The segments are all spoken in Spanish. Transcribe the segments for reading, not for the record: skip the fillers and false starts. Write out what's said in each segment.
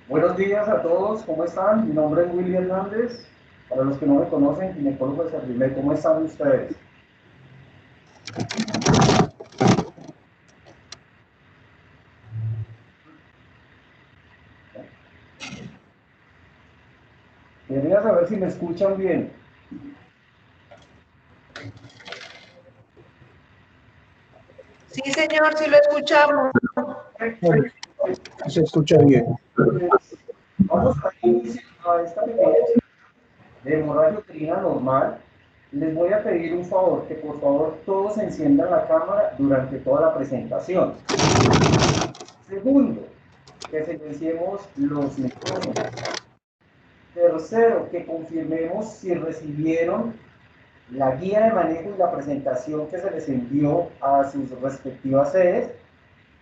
Buenos días a todos, ¿cómo están? Mi nombre es Willy Hernández. Para los que no me conocen, ginecólogo de Servimed, ¿cómo están ustedes? Quería saber si me escuchan bien. Sí, señor, sí lo escuchamos. Se escucha bien. Vamos a dar inicio a esta pequeña de hemorragia uterina normal. Les voy a pedir un favor, que por favor todos enciendan la cámara durante toda la presentación. Segundo, que silenciemos los micrófonos. Tercero, que confirmemos si recibieron la guía de manejo y la presentación que se les envió a sus respectivas sedes.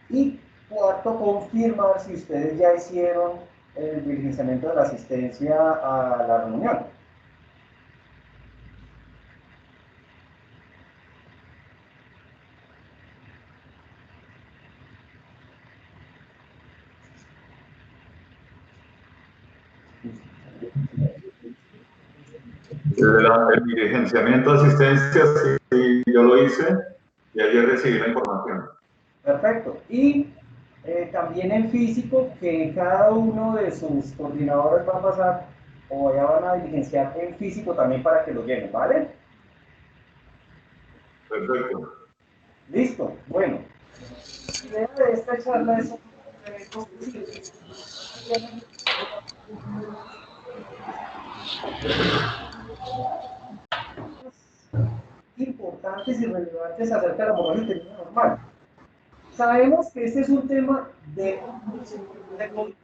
Y cuarto, confirmar si ustedes ya hicieron el diligenciamiento de la asistencia a la reunión. El diligenciamiento de asistencia, sí, yo lo hice y ayer recibí la información. Perfecto. Y también en físico, que cada uno de sus coordinadores va a pasar o ya van a diligenciar en físico también para que lo llenen, ¿vale? Perfecto. Listo. Bueno, la idea de esta charla es importantes y relevantes acerca de la hemorragia uterina normal. Sabemos que este es un tema de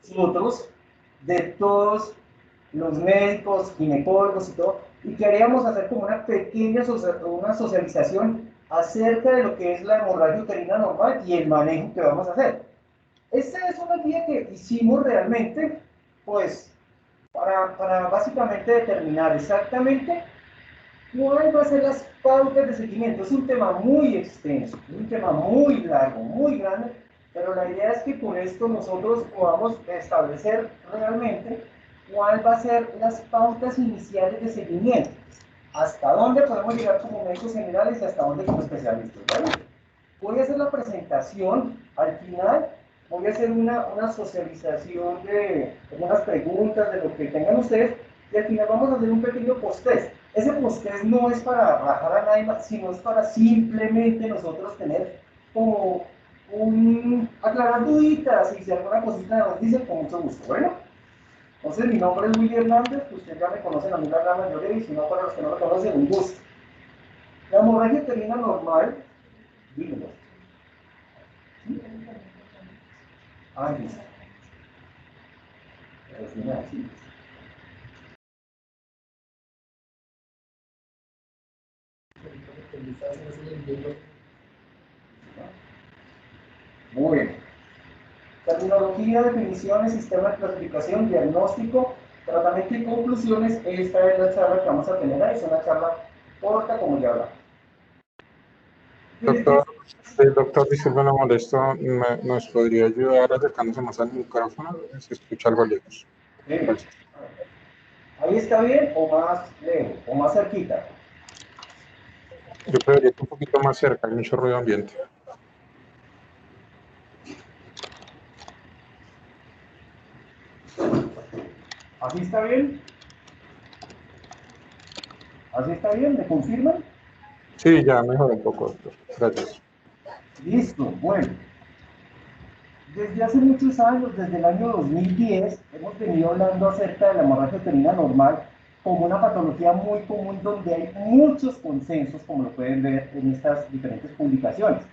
nosotros, de todos los médicos, ginecólogos y todo, y queríamos hacer como una pequeña socialización acerca de lo que es la hemorragia uterina normal y el manejo que vamos a hacer. Esta es una guía que hicimos realmente, pues, para básicamente determinar exactamente cuáles van a ser las pautas de seguimiento. Es un tema muy extenso, un tema muy largo, muy grande, pero la idea es que con esto nosotros podamos establecer realmente cuál va a ser las pautas iniciales de seguimiento, hasta dónde podemos llegar como médicos generales y hasta dónde como especialistas, ¿vale? Voy a hacer la presentación, al final voy a hacer una socialización de unas preguntas de lo que tengan ustedes y al final vamos a hacer un pequeño post-test. Ese post-test no es para rajar a nadie más, sino es para simplemente nosotros tener como aclarar duditas y si alguna cosita nos dicen con mucho gusto. Bueno, entonces mi nombre es Willy Hernández, que ustedes ya me conocen a mí la gran mayoría y si no para los que no me conocen, un gusto. La hemorragia uterina normal, díganlo. ¿Sí? Ay, listo. Al final, sí. Muy bien. Terminología, definiciones, sistema de clasificación, diagnóstico, tratamiento y conclusiones. Esta es la charla que vamos a tener ahí. Es una charla corta, como ya hablamos. Doctor, disculpe, no molesto, ¿nos podría ayudar acercándose más al micrófono? Se escucha algo lejos. Gracias. ¿Ahí está bien o más lejos o más cerquita? Yo podría ir un poquito más cerca, hay mucho ruido ambiente. ¿Así está bien? ¿Así está bien? ¿Me confirman? Sí, ya mejoró un poco, doctor. Gracias. Listo, bueno. Desde hace muchos años, desde el año 2010, hemos venido hablando acerca de la hemorragia uterina normal como una patología muy común donde hay muchos consensos, como lo pueden ver en estas diferentes publicaciones.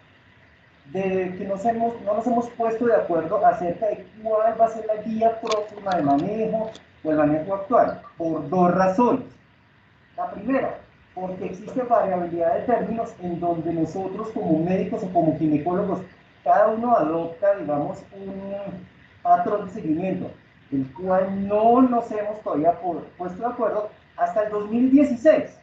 De que no nos hemos puesto de acuerdo acerca de cuál va a ser la guía próxima de manejo o el manejo actual, por dos razones. La primera, porque existe variabilidad de términos en donde nosotros como médicos o como ginecólogos, cada uno adopta, digamos, un patrón de seguimiento, el cual no nos hemos todavía puesto de acuerdo hasta el 2016,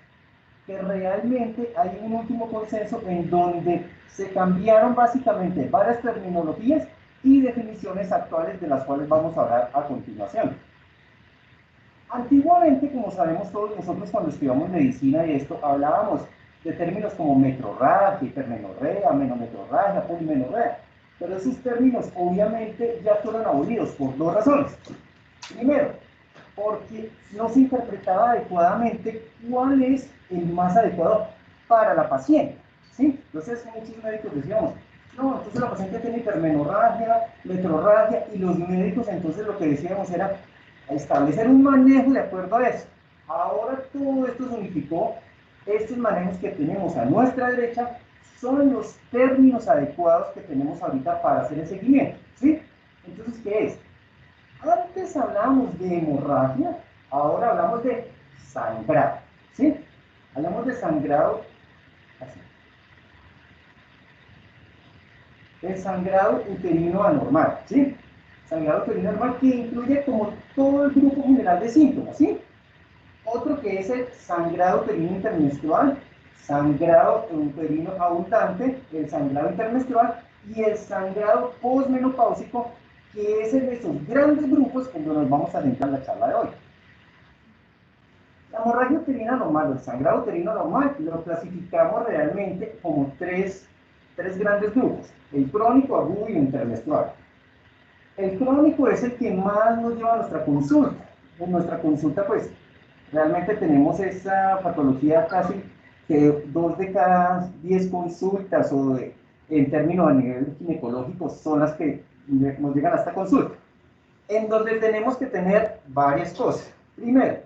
que realmente hay un último consenso en donde se cambiaron básicamente varias terminologías y definiciones actuales de las cuales vamos a hablar a continuación. Antiguamente, como sabemos todos nosotros cuando estudiamos medicina y esto, hablábamos de términos como metrorragia, hipermenorrea, menometrorragia, polimenorrea, pero esos términos obviamente ya fueron abolidos por dos razones. Primero, porque no se interpretaba adecuadamente cuál es el más adecuado para la paciente, ¿sí? Entonces muchos médicos decíamos, no, entonces la paciente tiene hipermenorragia, metrorragia, y los médicos entonces lo que decíamos era establecer un manejo de acuerdo a eso. Ahora todo esto se unificó, estos manejos que tenemos a nuestra derecha son los términos adecuados que tenemos ahorita para hacer el seguimiento, ¿sí? Entonces, ¿qué es? Antes hablábamos de hemorragia, ahora hablamos de sangrado, ¿sí? Hablamos de sangrado así. El sangrado uterino anormal, ¿sí? Sangrado uterino anormal que incluye como todo el grupo general de síntomas, ¿sí? Otro que es el sangrado uterino intermenstrual, sangrado uterino abundante, el sangrado intermenstrual y el sangrado posmenopáusico, que es en esos grandes grupos en donde nos vamos a centrar en la charla de hoy. La hemorragia uterina normal, el sangrado uterino normal, lo clasificamos realmente como tres grandes grupos: el crónico, agudo y intermenstrual. El crónico es el que más nos lleva a nuestra consulta. En nuestra consulta, pues, realmente tenemos esa patología casi que 2 de cada 10 consultas en términos a nivel ginecológico son las que nos llegan a esta consulta, en donde tenemos que tener varias cosas. Primero,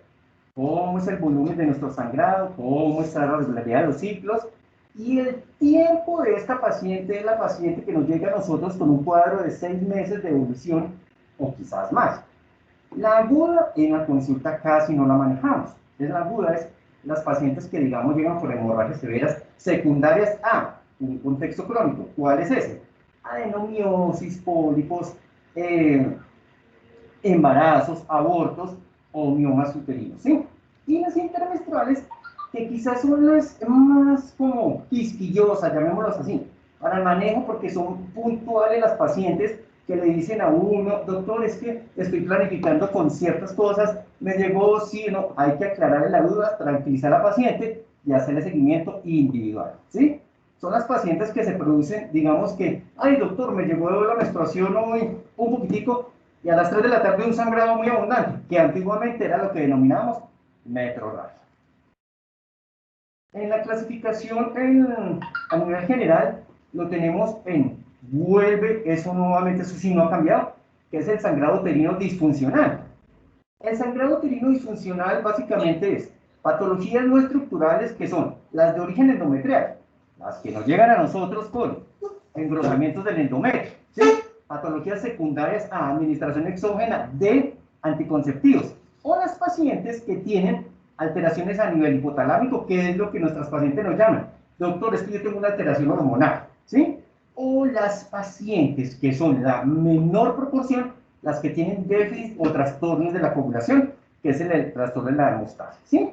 cómo es el volumen de nuestro sangrado, cómo está la regularidad de los ciclos, y el tiempo de esta paciente es la paciente que nos llega a nosotros con un cuadro de 6 meses de evolución o quizás más. La aguda en la consulta casi no la manejamos. La aguda es las pacientes que, digamos, llegan por hemorragias severas secundarias a un contexto crónico. ¿Cuál es ese? Adenomiosis, pólipos, embarazos, abortos o miomas uterinos, ¿sí? Y las intermenstruales, que quizás son las más como quisquillosas, llamémoslas así, para el manejo, porque son puntuales las pacientes que le dicen a uno, doctor, es que estoy planificando con ciertas cosas, me llegó, sí, no, hay que aclararle la duda, tranquilizar a la paciente y hacerle seguimiento individual, ¿sí? Son las pacientes que se producen, digamos que, ay, doctor, me llegó la menstruación hoy un poquitico, y a las 3 de la tarde un sangrado muy abundante, que antiguamente era lo que denominábamos metrorragia. En la clasificación a nivel general lo tenemos en vuelve, eso nuevamente, eso sí no ha cambiado, que es el sangrado uterino disfuncional. El sangrado uterino disfuncional básicamente es patologías no estructurales que son las de origen endometrial, las que nos llegan a nosotros con engrosamientos del endometrio, ¿sí? Patologías secundarias a administración exógena de anticonceptivos, o las pacientes que tienen alteraciones a nivel hipotalámico, que es lo que nuestras pacientes nos llaman, doctor, es que yo tengo una alteración hormonal, ¿sí? O las pacientes que son la menor proporción, las que tienen déficit o trastornos de la covulación, que es el trastorno de la hemostasis, ¿sí?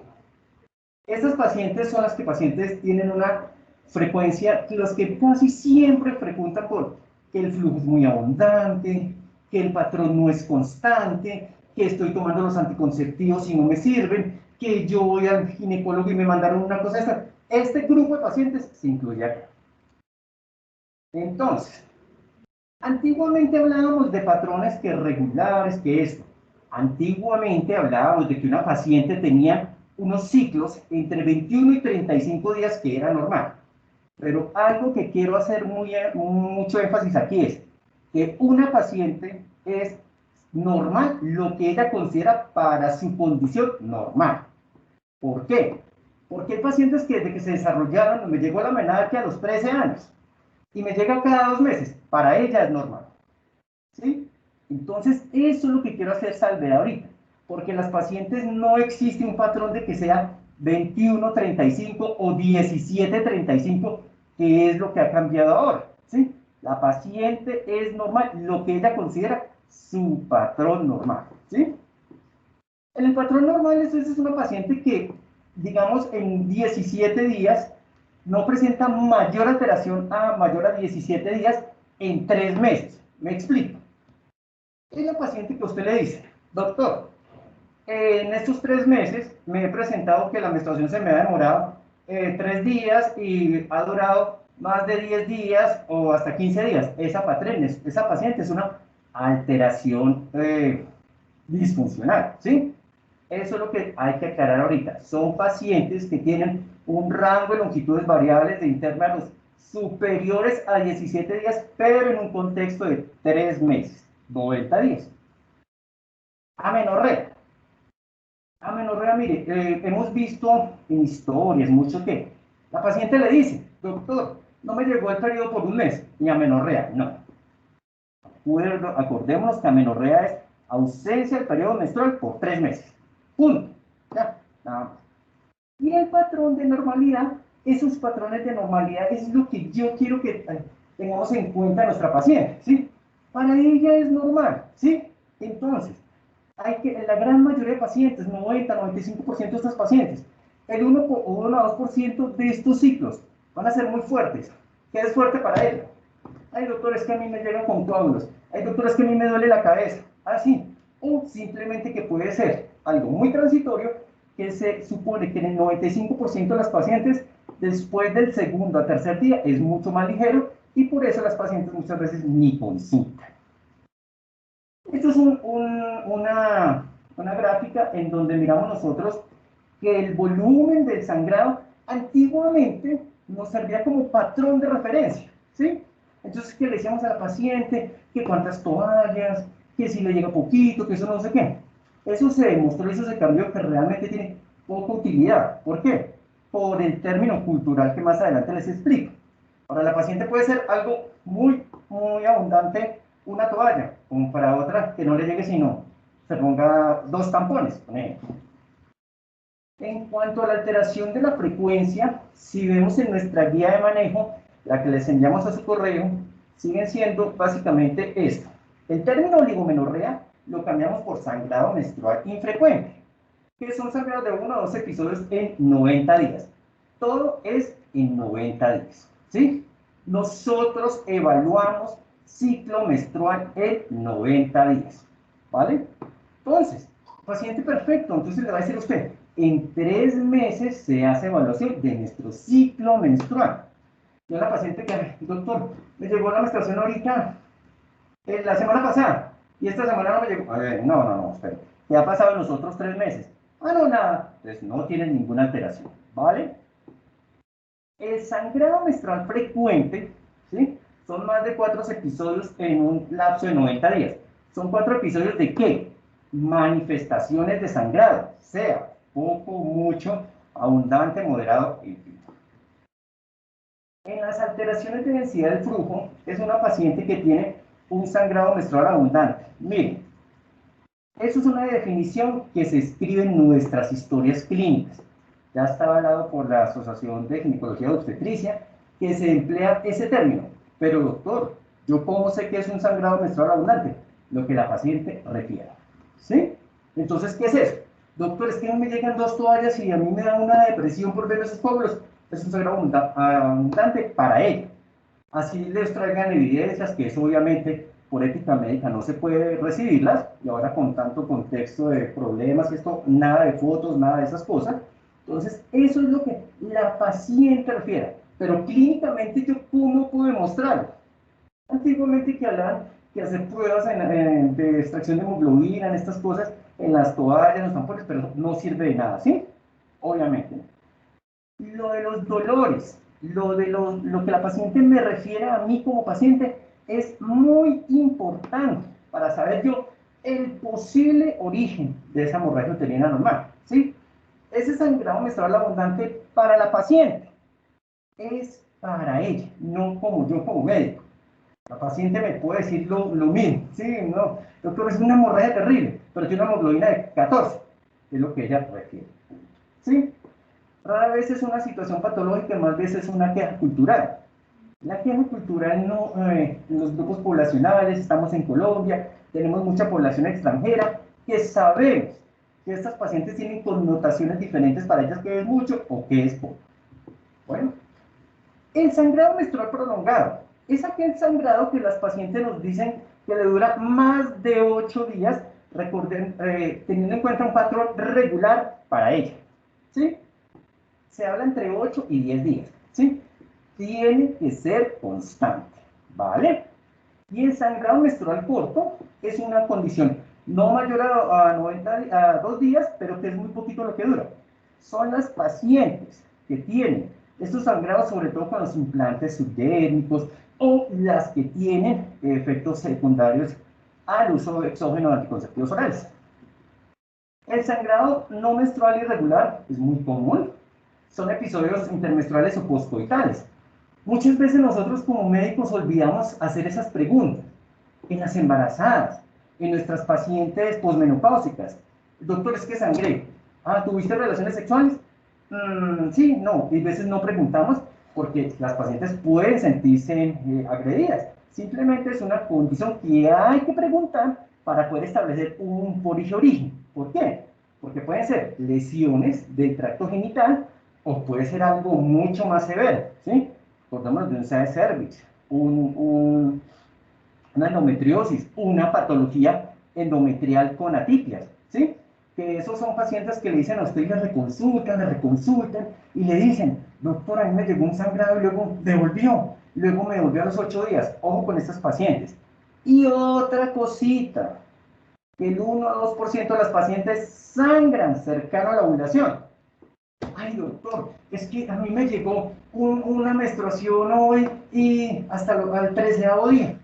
Estas pacientes son las que pacientes tienen una frecuencia, los que casi siempre preguntan por que el flujo es muy abundante, que el patrón no es constante, que estoy tomando los anticonceptivos y no me sirven, que yo voy al ginecólogo y me mandaron una cosa esta. Este grupo de pacientes se incluye acá. Entonces, antiguamente hablábamos de patrones que regulares, que esto. Antiguamente hablábamos de que una paciente tenía unos ciclos entre 21 y 35 días que era normal. Pero algo que quiero hacer mucho énfasis aquí es que una paciente es normal lo que ella considera para su condición normal. ¿Por qué? Porque hay pacientes que desde que se desarrollaron, me llegó la menarquia a los 13 años y me llega cada 2 meses. Para ella es normal. ¿Sí? Entonces, eso es lo que quiero hacer salvedad ahorita. Porque en las pacientes no existe un patrón de que sea 21-35 o 17-35, que es lo que ha cambiado ahora. ¿Sí? La paciente es normal, lo que ella considera su patrón normal. ¿Sí? En el patrón normal, eso es una paciente que, digamos, en 17 días no presenta mayor alteración a mayor a 17 días en 3 meses. Me explico. Es la paciente que usted le dice, doctor, en estos 3 meses me he presentado que la menstruación se me ha demorado 3 días y ha durado más de 10 días o hasta 15 días. Esa paciente es una alteración disfuncional, ¿sí? Eso es lo que hay que aclarar ahorita. Son pacientes que tienen un rango de longitudes variables de intervalos superiores a 17 días, pero en un contexto de 3 meses, 90 días. Amenorrea. Amenorrea, mire, hemos visto en historias mucho que la paciente le dice, doctor, no me llegó el periodo por un mes, ni amenorrea. No. Acordémonos que amenorrea es ausencia del periodo menstrual por 3 meses. Punto. Ya, nada más. Y el patrón de normalidad, esos patrones de normalidad es lo que yo quiero que tengamos en cuenta en nuestra paciente, ¿sí? Para ella es normal, ¿sí? Entonces, en la gran mayoría de pacientes, 90-95% de estas pacientes, el 1 o 2% de estos ciclos van a ser muy fuertes. ¿Qué es fuerte para ella? Hay doctores que a mí me llegan con coágulos, hay doctores que a mí me duele la cabeza, así, o simplemente que puede ser algo muy transitorio, que se supone que en el 95% de las pacientes, después del segundo a tercer día, es mucho más ligero, y por eso las pacientes muchas veces ni consultan. Esto es una gráfica en donde miramos nosotros que el volumen del sangrado antiguamente nos servía como patrón de referencia, ¿sí? Entonces, que le decíamos a la paciente que cuántas toallas, que si le llega poquito, que eso no sé qué. Eso se demostró, eso se cambió, que realmente tiene poca utilidad. ¿Por qué? Por el término cultural que más adelante les explico. Para la paciente puede ser algo muy, muy abundante una toalla, como para otra que no le llegue sino se ponga 2 tampones, por ejemplo. En cuanto a la alteración de la frecuencia, si vemos en nuestra guía de manejo, la que les enviamos a su correo, siguen siendo básicamente esto. El término oligomenorrea lo cambiamos por sangrado menstrual infrecuente, que son sangrados de 1 a 2 episodios en 90 días. Todo es en 90 días, ¿sí? Nosotros evaluamos ciclo menstrual en 90 días, ¿vale? Entonces, paciente perfecto, entonces le va a decir a usted, en 3 meses se hace evaluación de nuestro ciclo menstrual. Yo la paciente que, doctor, me llegó la menstruación ahorita, la semana pasada, y esta semana no me llegó. No, espera, ¿qué ha pasado en los otros 3 meses? Ah, no, nada, entonces no tienen ninguna alteración, ¿vale? El sangrado menstrual frecuente, ¿sí? Son más de 4 episodios en un lapso de 90 días. ¿Son 4 episodios de qué? Manifestaciones de sangrado, sea poco, mucho, abundante, moderado, infinito. En las alteraciones de densidad del flujo, es una paciente que tiene un sangrado menstrual abundante. Miren, eso es una definición que se escribe en nuestras historias clínicas. Ya está avalado por la Asociación de Ginecología y Obstetricia, que se emplea ese término. Pero doctor, ¿yo cómo sé que es un sangrado menstrual abundante? Lo que la paciente refiere, ¿sí? Entonces, ¿qué es eso? Doctor, es que no me llegan 2 toallas y a mí me da una depresión por ver esos coágulos. Es un sangrado abundante para ella. Así les traigan evidencias, que eso obviamente por ética médica no se puede recibirlas, y ahora con tanto contexto de problemas, esto, nada de fotos, nada de esas cosas. Entonces, eso es lo que la paciente refiere. Pero clínicamente, ¿yo cómo puedo demostrarlo? Antiguamente que hablaban que hacer pruebas de extracción de hemoglobina, en estas cosas, en las toallas, en los tampones, pero no sirve de nada, ¿sí? Obviamente. Lo de los dolores, lo que la paciente me refiere a mí como paciente, es muy importante para saber yo el posible origen de esa hemorragia uterina normal, ¿sí? ese sangrado menstrual abundante para la paciente es para ella, no como yo como médico. La paciente me puede decir lo mismo, sí, no, doctor, es una hemorragia terrible, pero tiene una hemoglobina de 14, es lo que ella refiere, ¿sí? Rara vez es una situación patológica, más veces es una queja cultural. La queja cultural no, en los grupos poblacionales, estamos en Colombia, tenemos mucha población extranjera, que sabemos que estas pacientes tienen connotaciones diferentes para ellas, que es mucho o que es poco. Bueno, el sangrado menstrual prolongado es aquel sangrado que las pacientes nos dicen que le dura más de 8 días, recuerden, teniendo en cuenta un patrón regular para ella, ¿sí? Se habla entre 8 y 10 días, ¿sí? Tiene que ser constante, ¿vale? Y el sangrado menstrual corto es una condición no mayor a 2 días, pero que es muy poquito lo que dura. Son las pacientes que tienen estos sangrados, sobre todo con los implantes subdérmicos, o las que tienen efectos secundarios al uso de exógeno de anticonceptivos orales. El sangrado no menstrual irregular es muy común. Son episodios intermenstruales o postcoitales. Muchas veces nosotros como médicos olvidamos hacer esas preguntas. En las embarazadas, en nuestras pacientes posmenopáusicas. Doctor, es que sangré. Ah, ¿tuviste relaciones sexuales? Sí, no. Y a veces no preguntamos porque las pacientes pueden sentirse agredidas. Simplemente es una condición que hay que preguntar para poder establecer un origen. ¿Por qué? Porque pueden ser lesiones del tracto genital o puede ser algo mucho más severo, ¿sí? Acordémonos de un SAE cervix, una endometriosis, una patología endometrial con atipias, ¿sí? Que esos son pacientes que le dicen a usted y le reconsultan y le dicen, doctor, a mí me llegó un sangrado y luego luego me volvió a los 8 días. Ojo con estos pacientes. Y otra cosita, que el 1 a 2% de las pacientes sangran cercano a la ovulación. Ay, doctor, es que a mí me llegó una menstruación hoy y hasta al 13º día.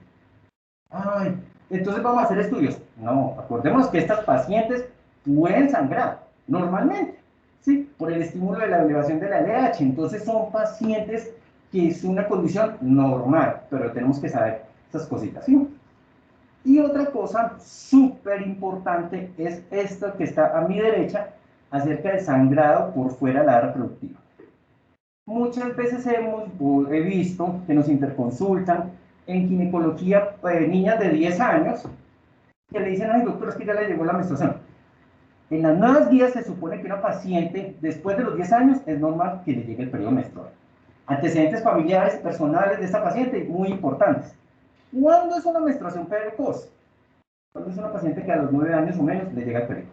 Ay, entonces vamos a hacer estudios. No, acordémonos que estas pacientes pueden sangrar normalmente, ¿sí? Por el estímulo de la elevación de la LH. Entonces son pacientes que es una condición normal, pero tenemos que saber esas cositas, ¿sí? Y otra cosa súper importante es esto que está a mi derecha, acerca del sangrado por fuera de la área reproductiva. Muchas veces he visto que nos interconsultan en ginecología niñas de 10 años que le dicen, ay doctor, es que ya le llegó la menstruación. En las nuevas guías se supone que una paciente después de los 10 años es normal que le llegue el periodo menstrual. Antecedentes familiares, personales de esta paciente, muy importantes. ¿Cuándo es una menstruación precoz? Cuando es una paciente que a los 9 años o menos le llega el periodo,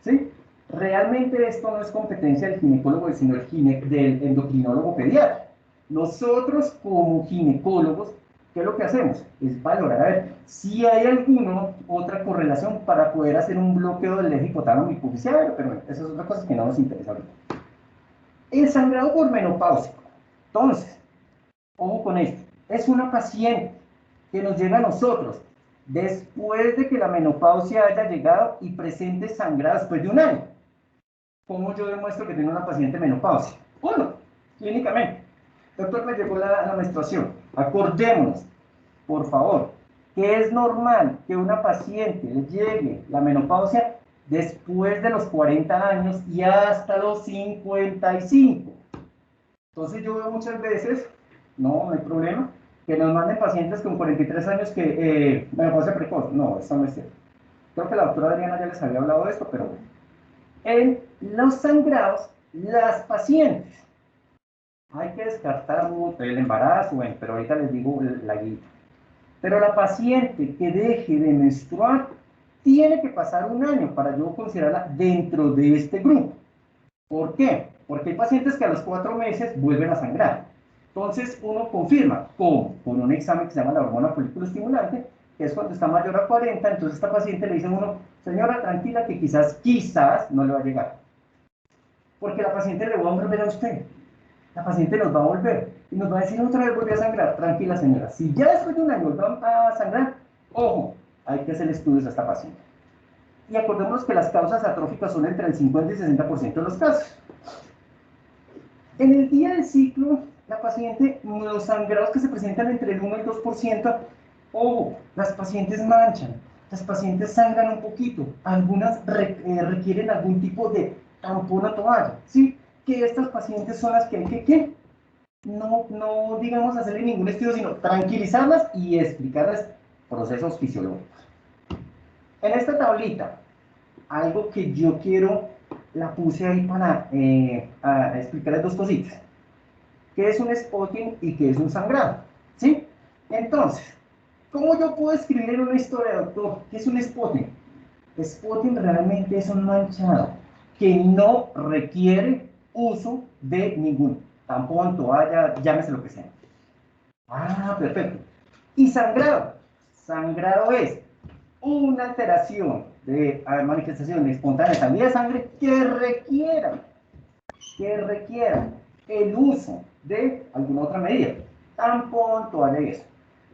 ¿sí? Realmente esto no es competencia del ginecólogo, sino del endocrinólogo pediatra. Nosotros como ginecólogos, ¿qué es lo que hacemos? Es valorar a ver si hay alguna otra correlación para poder hacer un bloqueo del eje hipotálamo hipoficiario, pero bueno, eso es otra cosa que no nos interesa ahorita. El sangrado por menopáusico. Entonces, ojo con esto, es una paciente que nos llega a nosotros después de que la menopausia haya llegado y presente sangrado después de un año. ¿Cómo yo demuestro que tengo una paciente menopausia? Uno, clínicamente. Doctor, me llegó la menstruación. Acordémonos, por favor, que es normal que una paciente le llegue la menopausia después de los 40 años y hasta los 55. Entonces yo veo muchas veces, no hay problema, que nos manden pacientes con 43 años que menopausia precoz. No, eso no es cierto. Creo que la doctora Adriana ya les había hablado de esto, pero bueno. En los sangrados, las pacientes, hay que descartar el embarazo, bueno, pero ahorita les digo la guía. Pero la paciente que deje de menstruar tiene que pasar un año para yo considerarla dentro de este grupo. ¿Por qué? Porque hay pacientes que a los 4 meses vuelven a sangrar. Entonces uno confirma con un examen que se llama la hormona folículo estimulante, que es cuando está mayor a 40, entonces esta paciente le dice a uno, señora, tranquila que quizás no le va a llegar. Porque la paciente le va a volver a usted. La paciente nos va a volver y nos va a decir otra vez volvió a sangrar. Tranquila señora, si ya después de un año va a sangrar, ojo, hay que hacer estudios a esta paciente. Y acordémonos que las causas atróficas son entre el 50 y 60% de los casos. En el día del ciclo, la paciente, los sangrados que se presentan entre el 1 y el 2%, ojo, las pacientes manchan, las pacientes sangran un poquito, algunas requieren algún tipo de tampón o toalla, ¿sí? Que estas pacientes son las que hay que no digamos hacerle ningún estudio, sino tranquilizarlas y explicarles procesos fisiológicos. En esta tablita, algo que yo quiero, la puse ahí para explicarles dos cositas. ¿Qué es un spotting y qué es un sangrado? ¿Sí? Entonces, ¿cómo yo puedo escribir en una historia, doctor? ¿Qué es un spotting? Spotting realmente es un manchado que no requiere uso de ningún tampón, toalla, llámese lo que sea. Ah, perfecto. ¿Y sangrado? Sangrado es una alteración de manifestación espontánea de salida de sangre que requiera el uso de alguna otra medida, tampón, toalla y eso,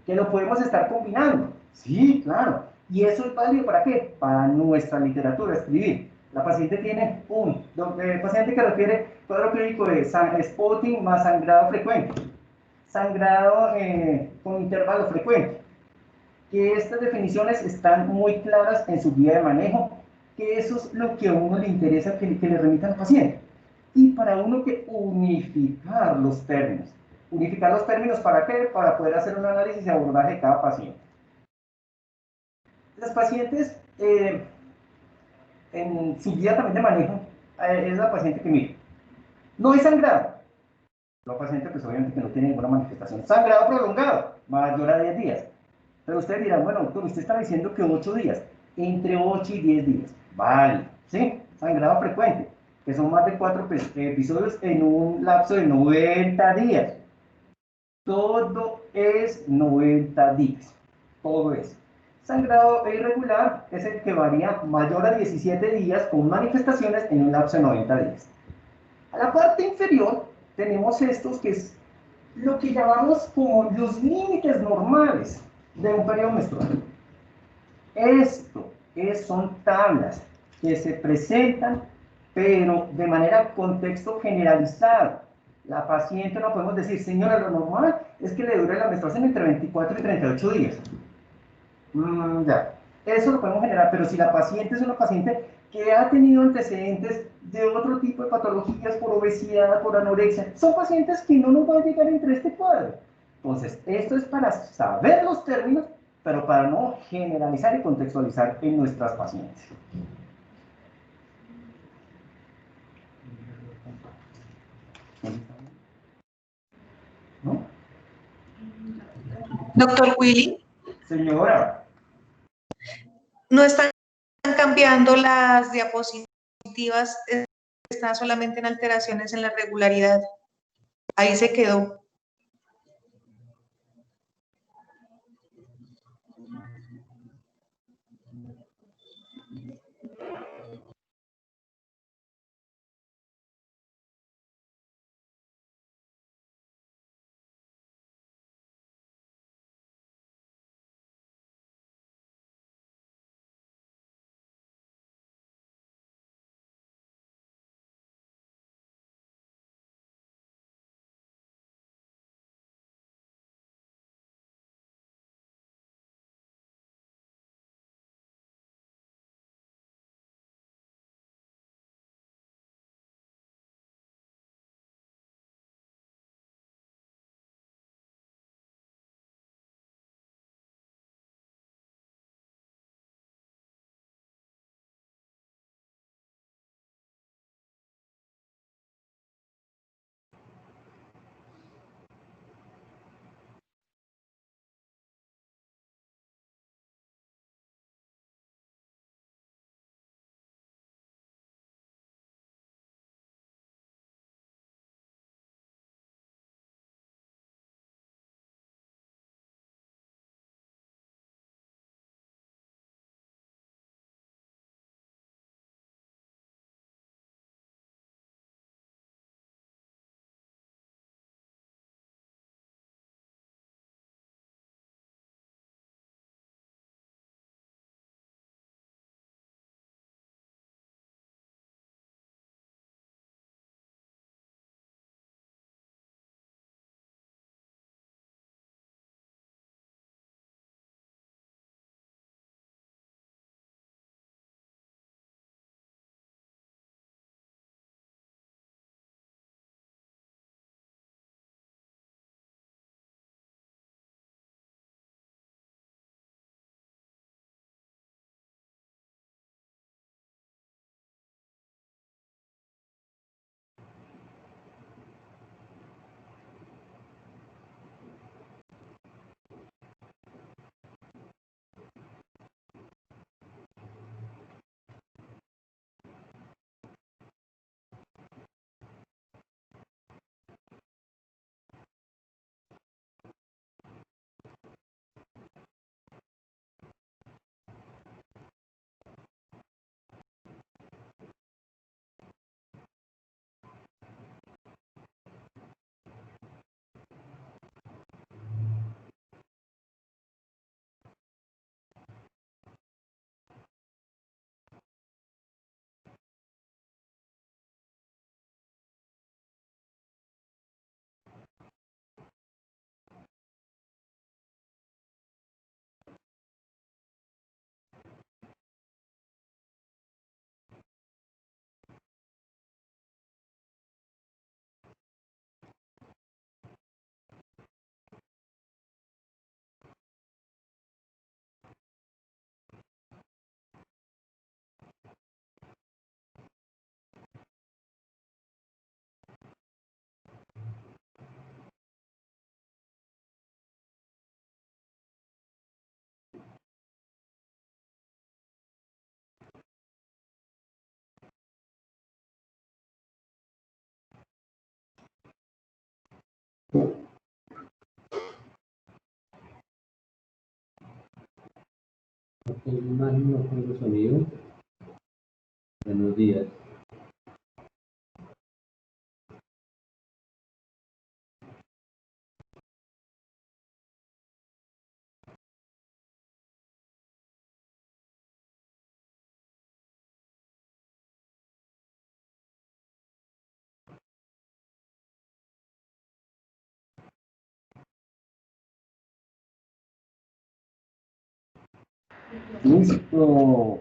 que lo podemos estar combinando. Sí, claro. ¿Y eso es válido para qué? Para nuestra literatura, escribir. La paciente tiene un paciente que refiere cuadro clínico de spotting más sangrado frecuente, sangrado con intervalo frecuente, que estas definiciones están muy claras en su guía de manejo, que eso es lo que a uno le interesa que le remitan al paciente. Y para uno que unificar los términos. ¿Unificar los términos para qué? Para poder hacer un análisis y abordaje de cada paciente. Las pacientes, en su guía también de manejo, es la paciente que mire. No hay sangrado. La paciente, pues obviamente que no tiene ninguna manifestación. Sangrado prolongado, mayor a 10 días. Pero usted dirá, bueno, doctor, usted está diciendo que 8 días, entre 8 y 10 días. Vale, ¿sí? Sangrado frecuente, que son más de 4 episodios en un lapso de 90 días. Todo es 90 días. Todo es. Sangrado irregular es el que varía mayor a 17 días con manifestaciones en un lapso de 90 días. A la parte inferior tenemos estos que es lo que llamamos como los límites normales de un periodo menstrual. Son tablas que se presentan, pero de manera contexto generalizado. La paciente no podemos decir, señora, lo normal es que le dure la menstruación entre 24 y 38 días. Ya, eso lo podemos generar, pero si la paciente es una paciente que ha tenido antecedentes de otro tipo de patologías por obesidad, por anorexia, son pacientes que no nos van a llegar entre este cuadro. Entonces, esto es para saber los términos, pero para no generalizar y contextualizar en nuestras pacientes. ¿No? Doctor Willy, Señora, no están cambiando las diapositivas, están solamente en alteraciones en la regularidad. Ahí se quedó. No tengo imagen, no tengo sonido. Buenos días. Listo.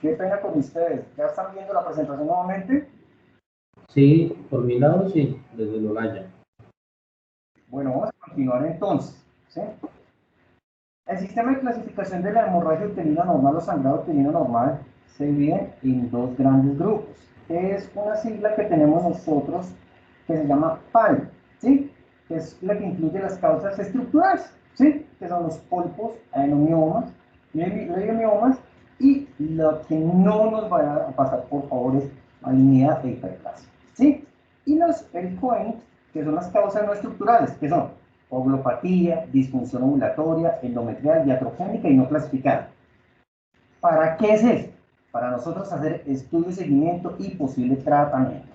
Qué pena con ustedes. ¿Ya están viendo la presentación nuevamente? Sí, por mi lado sí, desde Lolaya. Bueno, vamos a continuar entonces, ¿sí? El sistema de clasificación de la hemorragia uterina normal o sangrado uterino normal se divide en dos grandes grupos. Es una sigla que tenemos nosotros que se llama PAL, ¿sí? Que es la que incluye las causas estructurales, ¿sí? Que son los pólipos, adenomiomas, leiomiomas, y lo que no nos va a pasar, por favor, es malignidad e hiperplasia, ¿sí? Y los Cohen, que son las causas no estructurales, que son ovulopatia, disfunción ovulatoria, endometrial, iatrogénica y no clasificada. ¿Para qué es esto? Para nosotros hacer estudio, seguimiento y posible tratamiento.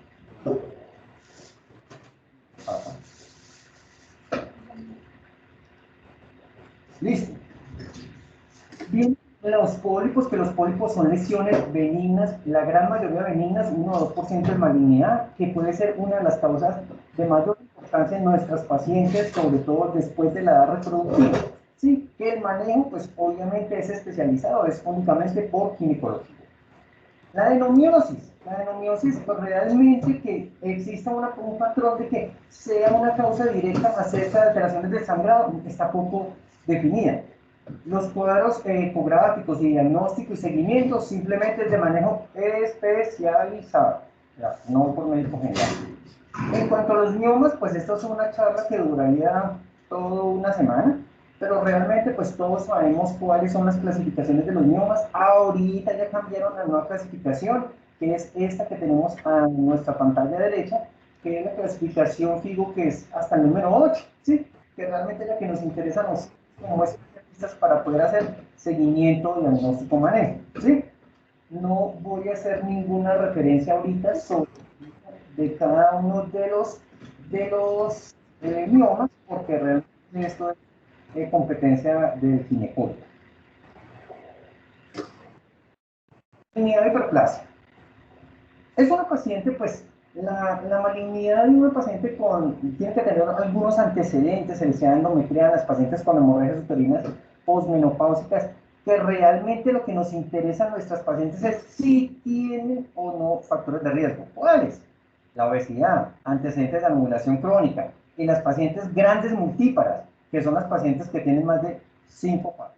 Listo. Bien, los pólipos, que los pólipos son lesiones benignas, la gran mayoría benignas, 1 o 2% de malignidad, que puede ser una de las causas de mayor importancia en nuestras pacientes, sobre todo después de la edad reproductiva. Sí, que el manejo, pues obviamente es especializado, es únicamente por ginecología. La adenomiosis, pues realmente que exista un patrón de que sea una causa directa acerca de alteraciones del sangrado, está poco definida. Los cuadros ecográficos y diagnóstico y seguimiento simplemente es de manejo especializado, no por médico general. En cuanto a los miomas, pues esto es una charla que duraría toda una semana, pero realmente pues todos sabemos cuáles son las clasificaciones de los miomas. Ahorita ya cambiaron la nueva clasificación, que es esta que tenemos a nuestra pantalla derecha, que es la clasificación FIGO, que es hasta el número 8, ¿sí? Que realmente es la que nos interesa a nosotros como especialistas para poder hacer seguimiento, diagnóstico, manejo, ¿sí? No voy a hacer ninguna referencia ahorita sobre de cada uno de los miomas, porque realmente esto es competencia del ginecólogo. Malignidad de hiperplasia. Es una paciente, pues, la malignidad de una paciente tiene que tener algunos antecedentes, se les llama endometrial, las pacientes con hemorragias uterinas posmenopáusicas, que realmente lo que nos interesa a nuestras pacientes es si tienen o no factores de riesgo. ¿Cuáles? La obesidad, antecedentes de anovulación crónica, y las pacientes grandes multíparas, que son las pacientes que tienen más de 5 partos.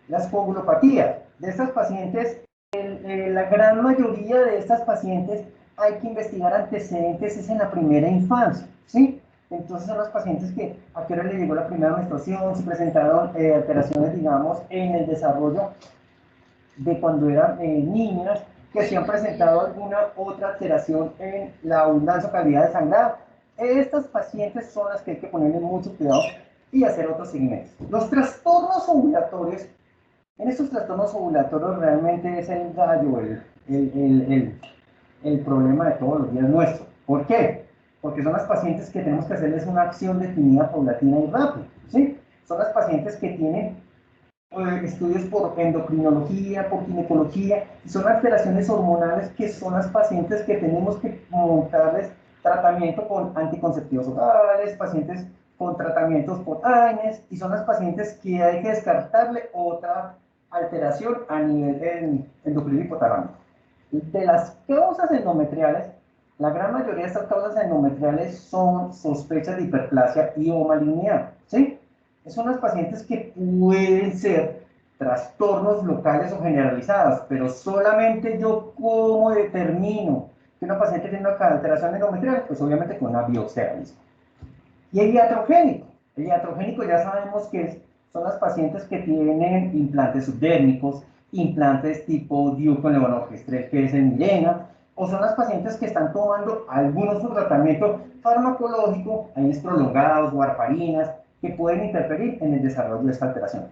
Las coagulopatías, de estas pacientes, la gran mayoría de estas pacientes hay que investigar antecedentes es en la primera infancia, ¿sí? Entonces son las pacientes que a qué hora le llegó la primera menstruación, si presentaron alteraciones, digamos, en el desarrollo de cuando eran niñas, que si han presentado alguna otra alteración en la abundancia o calidad de sangrado. Estas pacientes son las que hay que ponerle mucho cuidado y hacer otros seguimientos. Los trastornos ovulatorios, en estos trastornos ovulatorios realmente es el gallo, el problema de todos los días nuestro. ¿Por qué? Porque son las pacientes que tenemos que hacerles una acción definida, paulatina y rápida, ¿sí? Son las pacientes que tienen estudios por endocrinología, por ginecología, y son alteraciones hormonales que son las pacientes que tenemos que montarles tratamiento con anticonceptivos orales, pacientes con tratamientos por AINES, y son las pacientes que hay que descartarle otra alteración a nivel endocrino hipotalámico. De las causas endometriales, la gran mayoría de estas causas endometriales son sospechas de hiperplasia y o malignidad, ¿sí? Son las pacientes que pueden ser trastornos locales o generalizados, pero solamente yo cómo determino que una paciente tiene una alteración endometrial, pues obviamente con una biopsia. Y el iatrogénico ya sabemos que son las pacientes que tienen implantes subdérmicos, implantes tipo Duke con levonorgestrel, que es en Mirena, o son las pacientes que están tomando algún otro tratamiento farmacológico, años prolongados, warfarinas, que pueden interferir en el desarrollo de esta alteración.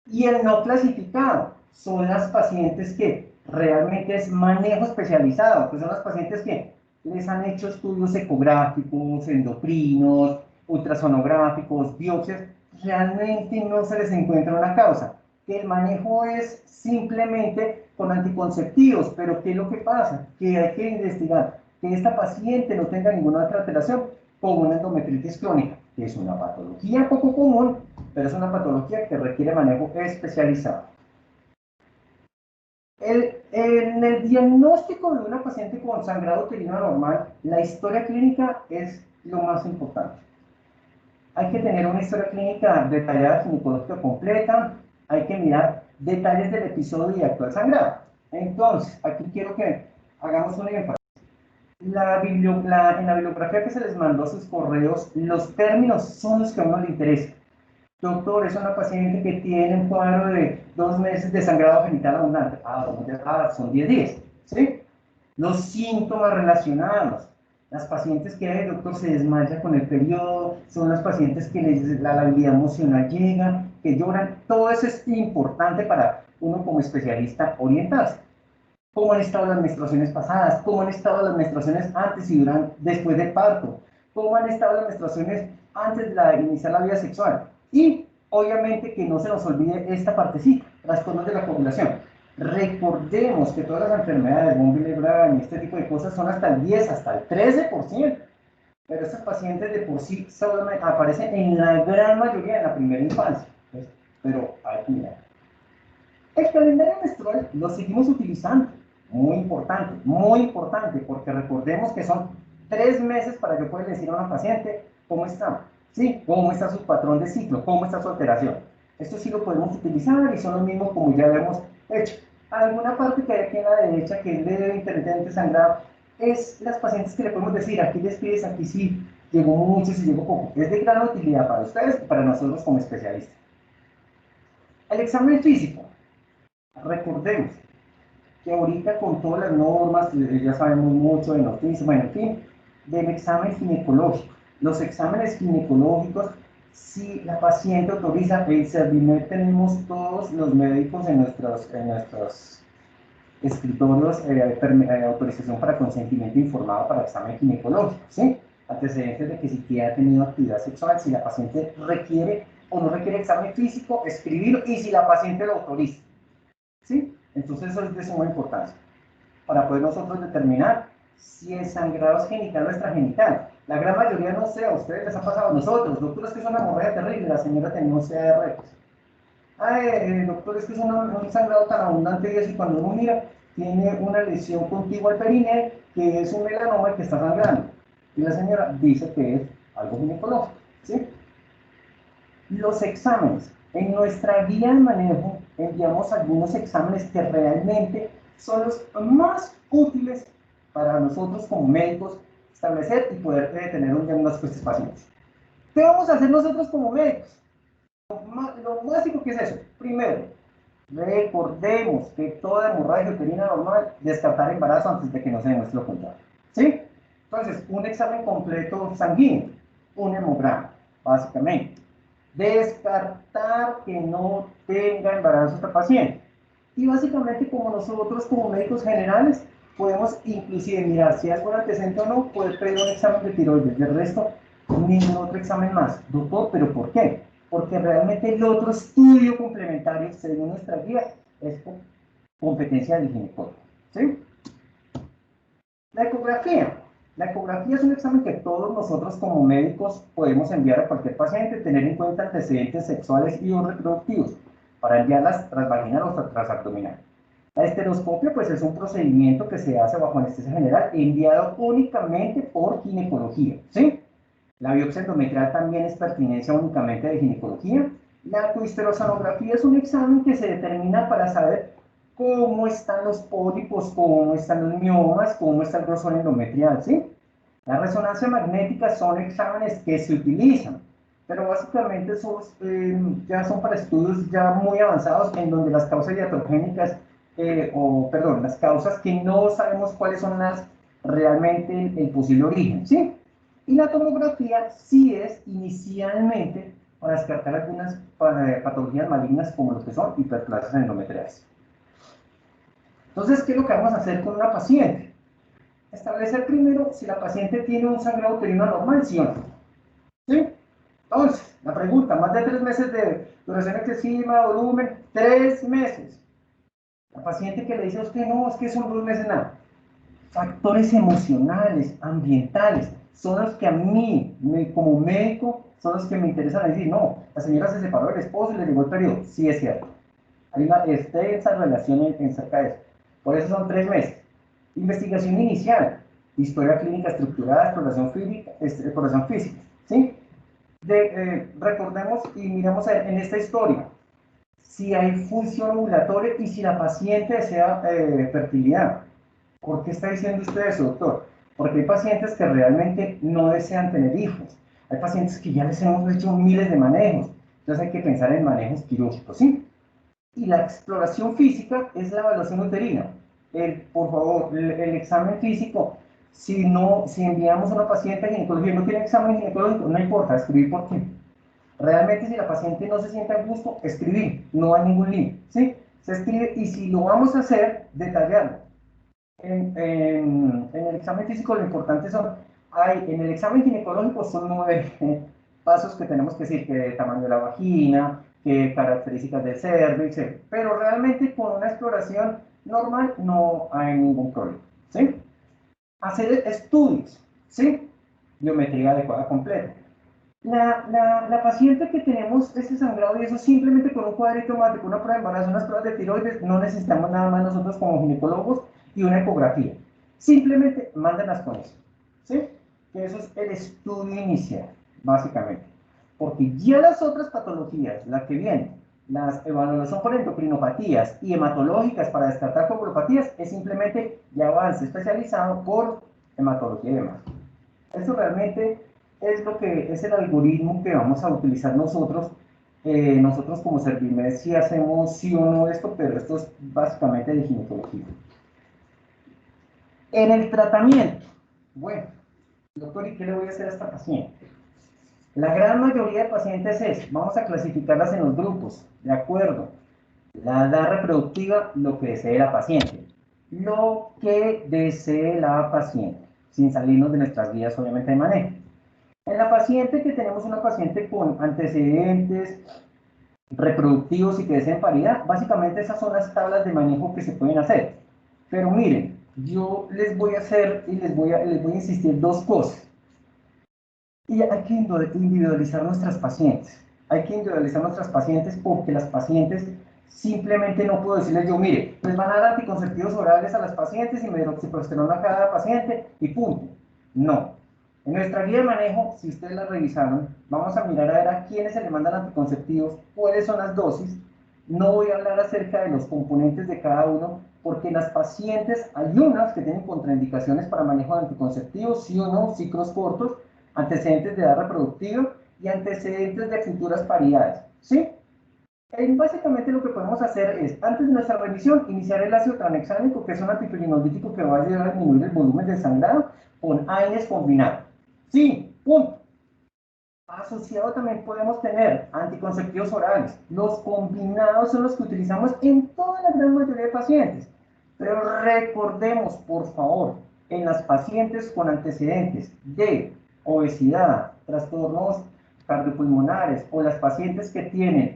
Y el no clasificado son las pacientes que realmente es manejo especializado, que son las pacientes que les han hecho estudios ecográficos, endocrinos, ultrasonográficos, biopsias, realmente no se les encuentra una causa. Que el manejo es simplemente con anticonceptivos, pero ¿qué es lo que pasa? Que hay que investigar que esta paciente no tenga ninguna otra alteración como una endometritis crónica, que es una patología poco común, pero es una patología que requiere manejo especializado. En el diagnóstico de una paciente con sangrado uterino anormal, la historia clínica es lo más importante. Hay que tener una historia clínica detallada, ginecológica completa, hay que mirar detalles del episodio y actual sangrado. Entonces, aquí quiero que hagamos un énfasis. En la bibliografía que se les mandó a sus correos, los términos son los que a uno le interesan. Doctor, es una paciente que tiene un cuadro de 2 meses de sangrado genital abundante. Son 10 días, ¿sí? Los síntomas relacionados. Las pacientes que el doctor se desmaya con el periodo, son las pacientes que la labilidad emocional llega, que lloran. Todo eso es importante para uno como especialista orientarse. ¿Cómo han estado las menstruaciones pasadas? ¿Cómo han estado las menstruaciones antes y después del parto? ¿Cómo han estado las menstruaciones antes de iniciar la vida sexual? Y obviamente que no se nos olvide esta partecita, trastornos de la copulación. Recordemos que todas las enfermedades, von Willebrand y este tipo de cosas son hasta el 10, hasta el 13%. Pero estas pacientes de por sí solamente aparecen en la gran mayoría en la primera infancia. Pero hay que mirar. El calendario menstrual lo seguimos utilizando. Muy importante, porque recordemos que son 3 meses para yo poder decir a una paciente cómo está, ¿sí? Cómo está su patrón de ciclo, cómo está su alteración. Esto sí lo podemos utilizar y son los mismos como ya habíamos hecho. Alguna parte que hay aquí en la derecha, que es de intermitente sangrado, es las pacientes que le podemos decir, aquí describes, aquí sí, llegó mucho, sí llegó poco. Es de gran utilidad para ustedes y para nosotros como especialistas. El examen físico. Recordemos que ahorita con todas las normas, ya sabemos mucho de noticias, bueno, en fin, del examen ginecológico. Los exámenes ginecológicos, si la paciente autoriza, el Servimet tenemos todos los médicos en nuestros escritorios autorización para consentimiento informado para examen ginecológico, ¿sí? Antecedentes de que si ha tenido actividad sexual, si la paciente requiere o no requiere examen físico, escribirlo y si la paciente lo autoriza, ¿sí? Entonces eso es de suma importancia para poder nosotros determinar si el sangrado es genital o extragenital. La gran mayoría no sé, a ustedes les ha pasado, a nosotros, doctor, es que es una hemorragia terrible, la señora tenía un CR. Ay, doctor, es que es un sangrado tan abundante y eso, y cuando uno mira, tiene una lesión contigua al perineo, que es un melanoma que está sangrando. Y la señora dice que es algo ginecológico, ¿sí? Los exámenes. En nuestra guía de manejo enviamos algunos exámenes que realmente son los más útiles para nosotros como médicos establecer y poder tener un diagnóstico de estos pacientes. ¿Qué vamos a hacer nosotros como médicos? Lo básico que es eso. Primero, recordemos que toda hemorragia uterina normal, descartar embarazo antes de que no se demuestre lo contrario, ¿sí? Entonces, un examen completo sanguíneo, un hemograma, básicamente. Descartar que no tenga embarazo esta paciente. Y básicamente, como nosotros como médicos generales, podemos inclusive mirar si es algún antecedente o no, poder pedir un examen de tiroides. Del resto, ningún otro examen más. Doctor, ¿pero por qué? Porque realmente el otro estudio complementario, según nuestra guía, es competencia del ginecólogo, ¿sí? La ecografía. La ecografía es un examen que todos nosotros como médicos podemos enviar a cualquier paciente, tener en cuenta antecedentes sexuales y o reproductivos para enviarlas transvaginal o transabdominal. La esteroscopia pues es un procedimiento que se hace bajo anestesia general enviado únicamente por ginecología, ¿sí? La biopsia endometrial también es pertinencia únicamente de ginecología. La cohisterosonografía es un examen que se determina para saber cómo están los pólipos, cómo están los miomas, cómo está el grosor endometrial, ¿sí? La resonancia magnética son exámenes que se utilizan, pero básicamente ya son para estudios ya muy avanzados en donde las causas iatrogénicas las causas que no sabemos cuáles son realmente el posible origen, ¿sí? Y la tomografía sí es inicialmente para descartar algunas patologías malignas como lo que son hiperplasias endometriales. Entonces, ¿qué es lo que vamos a hacer con una paciente? Establecer primero si la paciente tiene un sangrado uterino anormal, sí o no. ¿Sí? Entonces, la pregunta, más de 3 meses de duración excesiva, volumen, 3 meses. La paciente que le dice a usted, no, es que son 2 meses nada. Factores emocionales, ambientales, son los que a mí, como médico, son los que me interesan decir, no, la señora se separó del esposo y le llegó el periodo. Sí, es cierto. Hay una extensa relación en cerca de eso. Por eso son 3 meses. Investigación inicial, historia clínica estructurada, exploración física, ¿sí? Recordemos y miremos en esta historia si hay función ovulatoria y si la paciente desea fertilidad. ¿Por qué está diciendo usted eso, doctor? Porque hay pacientes que realmente no desean tener hijos. Hay pacientes que ya les hemos hecho miles de manejos. Entonces hay que pensar en manejos quirúrgicos, ¿sí? Y la exploración física es la evaluación uterina. Por favor, el examen físico, si enviamos a una paciente a ginecología y no tiene examen ginecológico, no importa, escribir por qué. Realmente, si la paciente no se siente a gusto, escribir, no hay ningún límite, ¿sí? Se escribe y si lo vamos a hacer, detallarlo. En el examen físico lo importante en el examen ginecológico son 9 pasos que tenemos que decir, que tamaño de la vagina, que características del cervix, etc. Pero realmente con una exploración normal no hay ningún problema, ¿sí? Hacer estudios, ¿sí? Biometría adecuada completa. La paciente que tenemos ese sangrado y eso simplemente con un cuadrito hemático, una prueba de embarazo, unas pruebas de tiroides, no necesitamos nada más nosotros como ginecólogos y una ecografía. Simplemente mándalas con eso, ¿sí? Que eso es el estudio inicial, básicamente. Porque ya las otras patologías, las que vienen, las evaluaciones por endocrinopatías y hematológicas para descartar coagulopatías, es simplemente ya avance especializado por hematología y demás. Eso realmente es lo que es el algoritmo que vamos a utilizar nosotros. Nosotros como Servimed sí hacemos sí o no esto, pero esto es básicamente de ginecología. En el tratamiento, bueno, doctor, ¿y qué le voy a hacer a esta paciente? La gran mayoría de pacientes vamos a clasificarlas en los grupos, ¿de acuerdo? La edad reproductiva, lo que desee la paciente. Lo que desee la paciente, sin salirnos de nuestras guías, obviamente, de manejo. En la paciente que tenemos una paciente con antecedentes reproductivos y que deseen paridad, básicamente esas son las tablas de manejo que se pueden hacer. Pero miren, yo les voy a hacer y les voy a insistir 2 cosas. Y hay que individualizar nuestras pacientes. Hay que individualizar nuestras pacientes porque las pacientes simplemente no puedo decirles yo, mire, les van a dar anticonceptivos orales a las pacientes y medroxiprosterona a cada paciente y punto. No. En nuestra guía de manejo, si ustedes la revisaron, vamos a mirar a ver a quiénes se le mandan anticonceptivos, cuáles son las dosis. No voy a hablar acerca de los componentes de cada uno, porque las pacientes, hay unas que tienen contraindicaciones para manejo de anticonceptivos, sí o no, ciclos cortos, antecedentes de edad reproductiva y antecedentes de futuras paridades, ¿sí? Básicamente lo que podemos hacer es, antes de nuestra revisión, iniciar el ácido tranexámico, que es un antipirinolítico que va a ayudar a disminuir el volumen del sangrado con AINES combinado. Sí, punto. Asociado también podemos tener anticonceptivos orales. Los combinados son los que utilizamos en toda la gran mayoría de pacientes. Pero recordemos, por favor, en las pacientes con antecedentes de obesidad, trastornos cardiopulmonares o las pacientes que tienen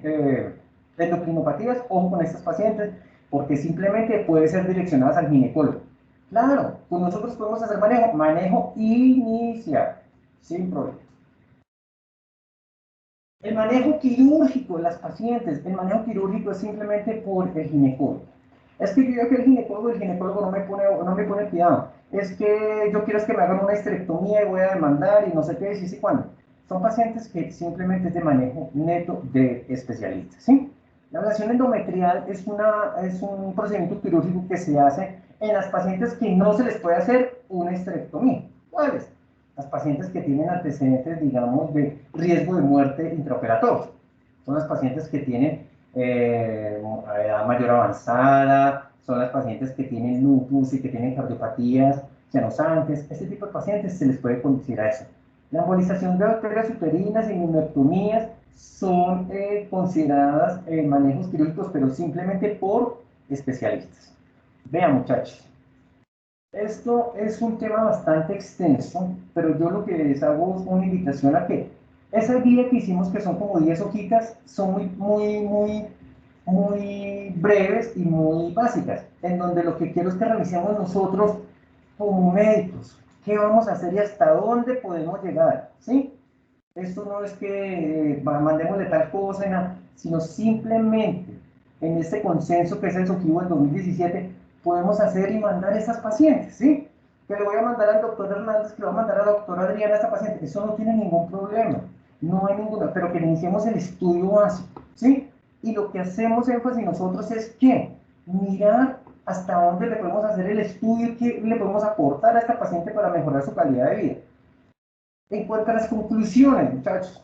endocrinopatías, ojo con estas pacientes, porque simplemente puede ser direccionadas al ginecólogo. Claro, pues nosotros podemos hacer manejo inicial, sin problema. El manejo quirúrgico de las pacientes, el manejo quirúrgico es simplemente por el ginecólogo. Es que yo digo que el ginecólogo no me pone cuidado. Es que yo quiero que me hagan una histerectomía y voy a demandar y no sé qué, sí, cuándo. Son pacientes que simplemente es de manejo neto de especialistas, ¿sí? La ablación endometrial es un procedimiento quirúrgico que se hace en las pacientes que no se les puede hacer una histerectomía. ¿Cuáles? Las pacientes que tienen antecedentes, digamos, de riesgo de muerte intraoperatorio. Son las pacientes que tienen edad mayor avanzada, son las pacientes que tienen lupus y que tienen cardiopatías llanosantes. Este tipo de pacientes se les puede conducir a eso. La embolización de arterias uterinas y neumectomías son consideradas manejos quirúrgicos, pero simplemente por especialistas. Vean, muchachos, esto es un tema bastante extenso, pero yo lo que les hago es una invitación a que esa guía que hicimos, que son como 10 hojitas, son muy breves y muy básicas, en donde lo que quiero es que revisemos nosotros como médicos, qué vamos a hacer y hasta dónde podemos llegar, ¿sí? Esto no es que mandémosle tal cosa, nada, sino simplemente en este consenso que es el SOGIVO del 2017, podemos hacer y mandar a esas pacientes, ¿sí? Que le voy a mandar al doctor Hernández, que le voy a mandar a la doctora Adriana a esa paciente, eso no tiene ningún problema, no hay ninguna, pero que iniciemos el estudio básico, ¿sí? Y lo que hacemos énfasis nosotros es que mirar hasta dónde le podemos hacer el estudio y qué le podemos aportar a esta paciente para mejorar su calidad de vida. En cuanto a las conclusiones, muchachos,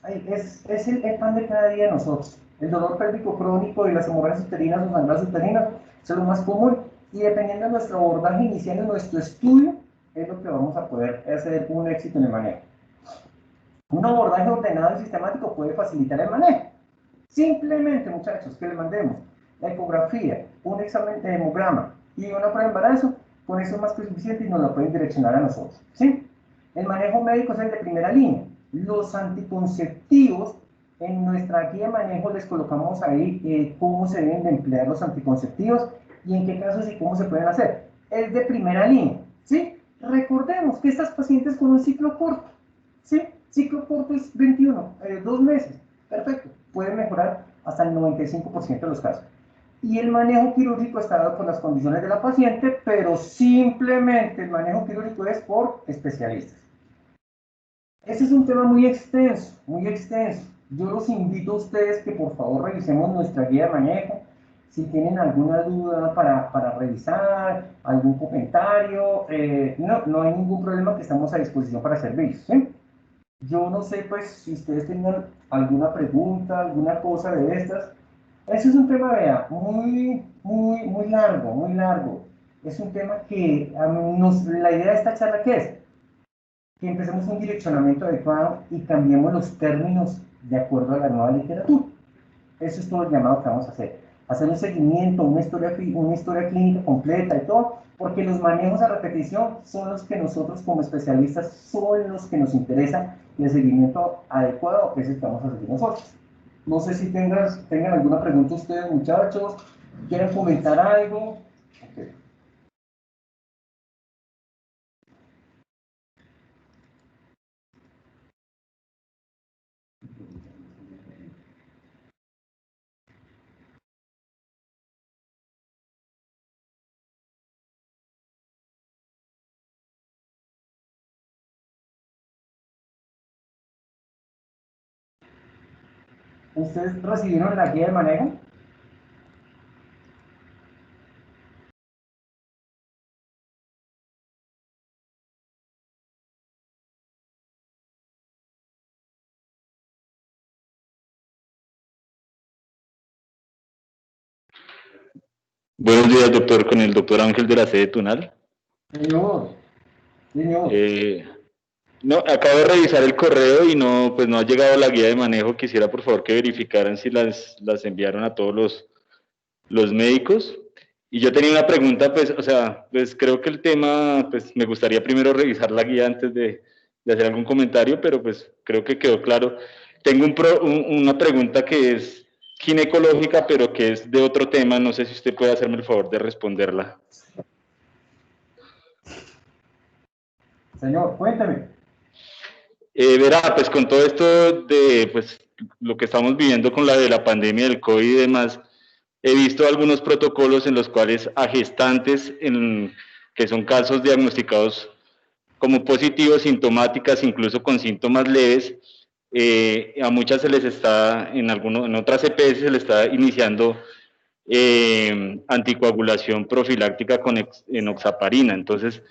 es el pan de cada día de nosotros. El dolor pélvico crónico y las hemorragias uterinas o sangrados uterinos es lo más común, y dependiendo de nuestro abordaje inicial en nuestro estudio, es lo que vamos a poder hacer un éxito en el manejo. Un abordaje ordenado y sistemático puede facilitar el manejo. Simplemente, muchachos, que le mandemos la ecografía, un examen de hemograma y una prueba de embarazo, con eso es más que suficiente y nos lo pueden direccionar a nosotros, ¿sí? El manejo médico es el de primera línea. Los anticonceptivos, en nuestra guía de manejo les colocamos ahí cómo se deben de emplear los anticonceptivos y en qué casos y cómo se pueden hacer. Es de primera línea, ¿sí? Recordemos que estas pacientes con un ciclo corto, ¿sí? Ciclo corto es 21, 2 meses, perfecto, pueden mejorar hasta el 95% de los casos. Y el manejo quirúrgico está dado por las condiciones de la paciente, pero simplemente el manejo quirúrgico es por especialistas. Ese es un tema muy extenso, muy extenso. Yo los invito a ustedes que por favor revisemos nuestra guía de manejo. Si tienen alguna duda para revisar, algún comentario, no hay ningún problema, que estamos a disposición para servirles, ¿sí? Yo no sé, pues, si ustedes tengan alguna pregunta, alguna cosa de estas. Ese es un tema, vea, muy largo, muy largo. Es un tema que la idea de esta charla, ¿qué es? Que empecemos un direccionamiento adecuado y cambiemos los términos de acuerdo a la nueva literatura. Eso es todo el llamado que vamos a hacer. Hacer un seguimiento, una historia clínica completa y todo, porque los manejos a repetición son los que nosotros como especialistas son los que nos interesan, y el seguimiento adecuado es el que vamos a seguir nosotros. No sé si tengan alguna pregunta ustedes, muchachos, quieren comentar algo. Okay. ¿Ustedes recibieron la guía de manejo? Buenos días, doctor, con el doctor Ángel de la sede Tunal. Señor. No, acabo de revisar el correo y no ha llegado la guía de manejo. Quisiera, por favor, que verificaran si las enviaron a todos los médicos. Y yo tenía una pregunta, pues creo que el tema, pues me gustaría primero revisar la guía antes de hacer algún comentario, pero pues creo que quedó claro. Tengo una pregunta que es ginecológica, pero que es de otro tema. No sé si usted puede hacerme el favor de responderla. Señor, cuéntame. Verá, pues con todo esto de pues lo que estamos viviendo con la pandemia del COVID y demás, he visto algunos protocolos en los cuales a gestantes que son casos diagnosticados como positivos, sintomáticas, incluso con síntomas leves, a muchas se les está, en otras EPS se les está iniciando anticoagulación profiláctica con enoxaparina. Entonces,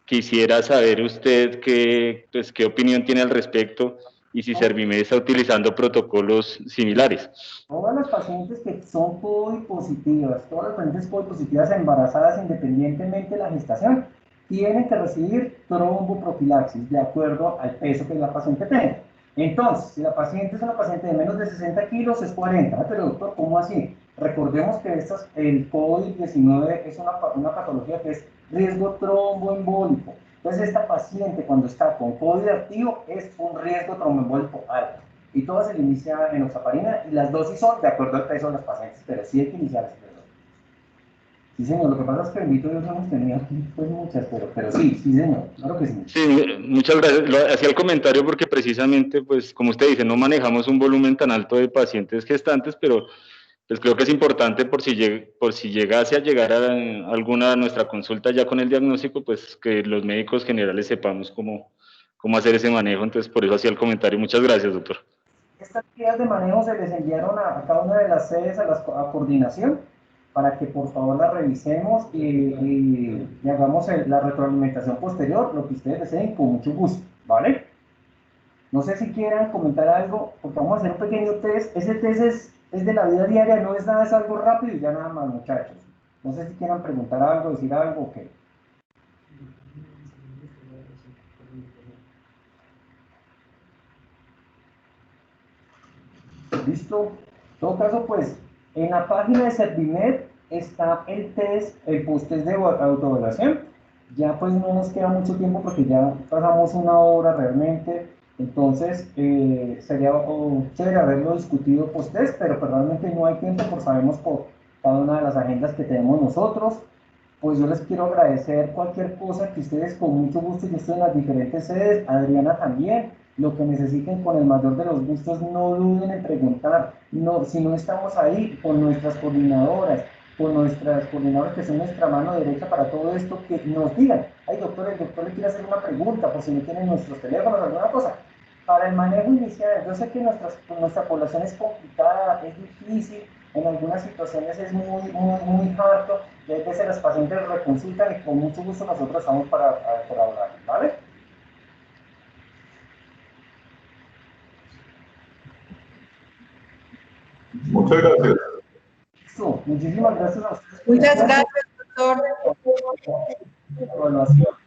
quisiera saber usted qué opinión tiene al respecto y si Servimed está utilizando protocolos similares. Todas las pacientes que son COVID positivas, todas las pacientes COVID positivas embarazadas independientemente de la gestación, tienen que recibir tromboprofilaxis de acuerdo al peso que la paciente tenga. Entonces, si la paciente es una paciente de menos de 60 kilos, es 40. Ah, pero doctor, ¿cómo así? Recordemos que el COVID-19 es una patología que es riesgo tromboembólico. Entonces, esta paciente cuando está con COVID activo es un riesgo tromboembólico alto. Y todas se le inicia enoxaparina y las dosis son de acuerdo al peso de las pacientes, pero sí hay que iniciarlas. Sí, señor, lo que pasa es que bendito Dios hemos tenido aquí pues muchas, pero sí, señor, claro que sí. Sí, muchas gracias. Hacía el comentario porque precisamente, pues, como usted dice, no manejamos un volumen tan alto de pacientes gestantes, pero pues creo que es importante por si llegase a llegar a alguna de nuestra consulta ya con el diagnóstico, pues que los médicos generales sepamos cómo hacer ese manejo. Entonces, por eso hacía el comentario. Muchas gracias, doctor. Estas guías de manejo se les enviaron a cada una de las sedes a coordinación para que por favor la revisemos y hagamos la retroalimentación posterior, lo que ustedes deseen, con mucho gusto, ¿vale? No sé si quieran comentar algo, porque vamos a hacer un pequeño test. Ese test es de la vida diaria, no es nada, es algo rápido y ya nada más, muchachos. No sé si quieran preguntar algo, decir algo, o qué. ¿Listo? En todo caso, pues, en la página de Servimed está el test, el post-test de autoevaluación. Ya pues no nos queda mucho tiempo porque ya pasamos una hora realmente. Entonces, sería chévere haberlo discutido post-test, pero pues, realmente no hay tiempo, porque sabemos por cada una de las agendas que tenemos nosotros. Pues yo les quiero agradecer cualquier cosa que ustedes con mucho gusto, yo estoy en las diferentes sedes, Adriana también, lo que necesiten con el mayor de los gustos, no duden en preguntar. No, si no estamos ahí, con nuestras coordinadoras que son nuestra mano derecha para todo esto, que nos digan, ay doctor, el doctor le quiere hacer una pregunta, por si no tienen nuestros teléfonos, alguna cosa. Para el manejo inicial, yo sé que nuestra población es complicada, es difícil, en algunas situaciones es muy harto, y hay veces las pacientes reconsultan y con mucho gusto nosotros estamos para colaborar, ¿vale? Muchas gracias. Listo, muchísimas gracias a ustedes. Muchas gracias, doctor. Evaluación.